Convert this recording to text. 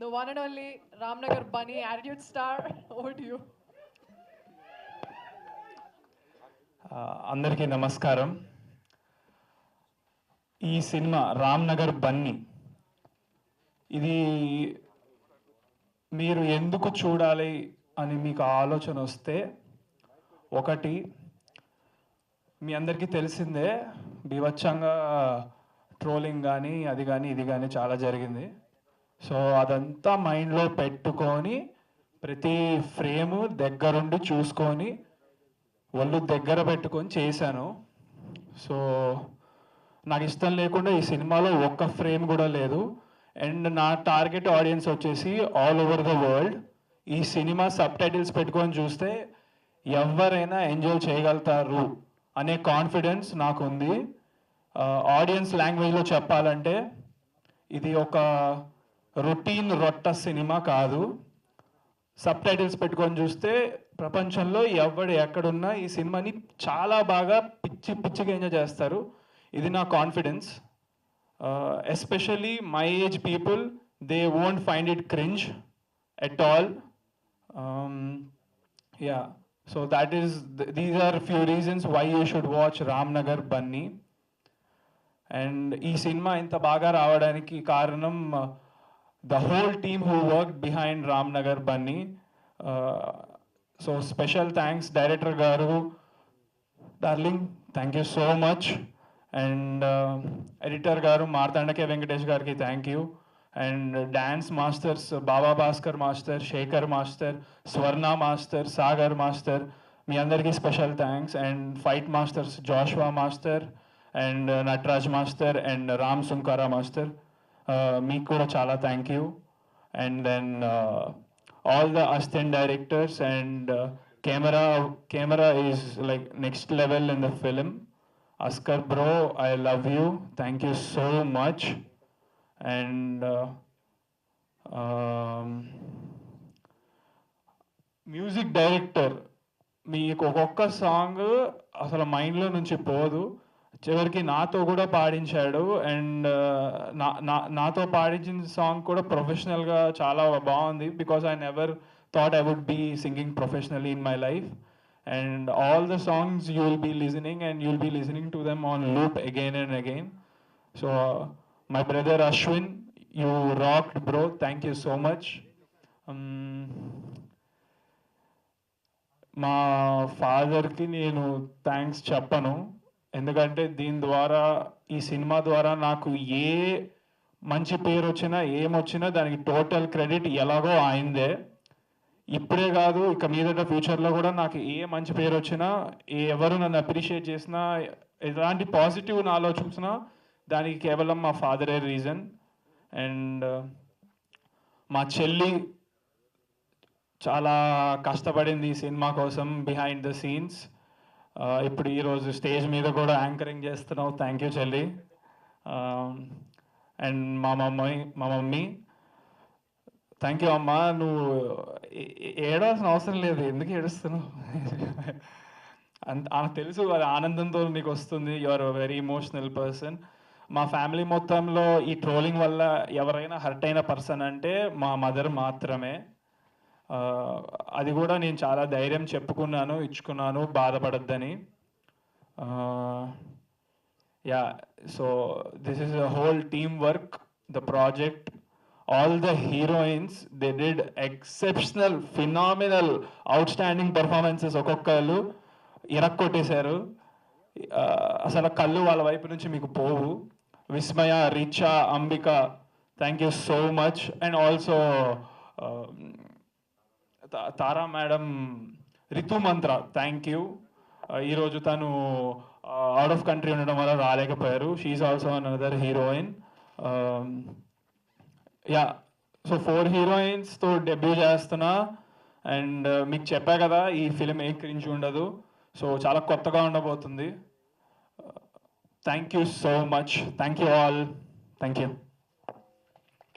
the one and only Ramnagar Bunny, Attitude Star. Over to you. అందరికీ నమస్కారం. ఈ cinema Ramnagar Bunny ఇది మీరు ఎందుకు చూడాలి అని మీకు ఆలోచన వస్తే, ఒకటి మీ అందరికీ తెలిసిందే, బీభత్సంగా ట్రోలింగ్ కానీ అది కానీ ఇది కానీ చాలా జరిగింది. సో అదంతా మైండ్లో పెట్టుకొని ప్రతి ఫ్రేము దగ్గరుండి చూసుకొని ఒళ్ళు దగ్గర పెట్టుకొని చేశాను. సో నాకు ఇష్టం లేకుండా ఈ సినిమాలో ఒక్క ఫ్రేమ్ కూడా లేదు. అండ్ నా టార్గెట్ ఆడియన్స్ వచ్చేసి ఆల్ ఓవర్ ద వరల్డ్. ఈ సినిమా సబ్ టైటిల్స్ పెట్టుకొని చూస్తే ఎవరైనా ఎంజాయ్ చేయగలుగుతారు అనే కాన్ఫిడెన్స్ నాకు ఉంది. ఆడియన్స్ లాంగ్వేజ్లో చెప్పాలంటే ఇది ఒక రొటీన్ రొట్ట సినిమా కాదు. సబ్ టైటిల్స్ పెట్టుకొని చూస్తే ప్రపంచంలో ఎవడు ఎక్కడున్నా ఈ సినిమాని చాలా బాగా పిచ్చిగా ఎంజాయ్ చేస్తారు. ఇది నా confidence. Especially my age people, they won't find it cringe at all. Yeah, so these are few reasons why you should watch Ramnagar Bunny. And ఈ సినిమా ఇంత బాగా రావడానికి కారణం the whole team who worked behind Ramnagar Bunny. So special thanks director garu, darling, thank you so much. And editor garu Martandake Venkatesh gariki thank you. And dance masters Baba Bhaskar master, Shekhar master, Swarna master, Sagar master, మీ అందరికీ special thanks. And fight masters Joshua master and Nataraj master and Ram Sunkara master, మీకు కూడా చాలా thank you. And then all the assistant directors and camera is like next level in the film. Askar bro, I love you, thank you so much. And music director, మీకు ఒక్కొక్క song అసలు మైండ్లో నుంచి పోదు, చివరికి నాతో కూడా పాడించాడు. అండ్ నాతో పాడించిన సాంగ్ కూడా ప్రొఫెషనల్గా చాలా బాగుంది. Because I never thought I would be singing professionally in my life. And all the songs you will be listening and you will be listening to them on loop again and again. So my brother Ashwin, you rocked bro, thank you so much. మా ఫాదర్కి నేను thanks చెప్పను, ఎందుకంటే దీని ద్వారా, ఈ cinema ద్వారా నాకు ఏ మంచి పేరు వచ్చినా ఏమొచ్చినా దానికి టోటల్ క్రెడిట్ ఎలాగో ఆయిందే. ఇప్పుడే కాదు, ఇక మీదట ఫ్యూచర్లో కూడా నాకు ఏ మంచి పేరు వచ్చినా, ఎవరు నన్ను అప్రిషియేట్ చేసినా, ఎలాంటి పాజిటివ్ నాలో చూసినా దానికి కేవలం మా ఫాదరే రీజన్. అండ్ మా చెల్లి చాలా కష్టపడింది ఈ సినిమా కోసం బిహైండ్ ద సీన్స్. ఇప్పుడు ఈరోజు స్టేజ్ మీద కూడా యాంకరింగ్ చేస్తున్నావు, థ్యాంక్ యూ చెల్లి. అండ్ మా మమ్మీ థ్యాంక్ యూ అమ్మా. నువ్వు ఏడవలసిన అవసరం లేదు, ఎందుకు ఏడుస్తున్నావు? నాకు తెలుసు అది ఆనందంతో నీకు వస్తుంది. You are a very emotional person. మా ఫ్యామిలీ మొత్తంలో ఈ ట్రోలింగ్ వల్ల ఎవరైనా హర్ట్ అయిన పర్సన్ అంటే మా మదర్ మాత్రమే. అది కూడా నేను చాలా ధైర్యం చెప్పుకున్నాను, ఇచ్చుకున్నాను, బాధపడద్దని. Yeah, so this is a whole team work, the project. All the heroines, they did exceptional, phenomenal, outstanding performances. ఒక్కొక్కళ్ళు ఇరక్కొట్టేశారు, అసలు కళ్ళు వాళ్ళ వైపు నుంచి మీకు పోవు. Vismaya, Richa, Ambika, thank you so much. And also Tara madam, Ritu Mantra, thank you. ఈరోజు తను అవుట్ ఆఫ్ కంట్రీ ఉండడం వల్ల రాలేకపోయారు. She's also another heroine. Yeah, so 4 హీరోయిన్స్తో డెబ్యూ చేస్తున్నా. అండ్ మీకు చెప్పా కదా, ఈ ఫిలిం ఏ క్రింజ్ ఉండదు, సో చాలా కొత్తగా ఉండబోతుంది. Thank you so much, thank you all, thank you.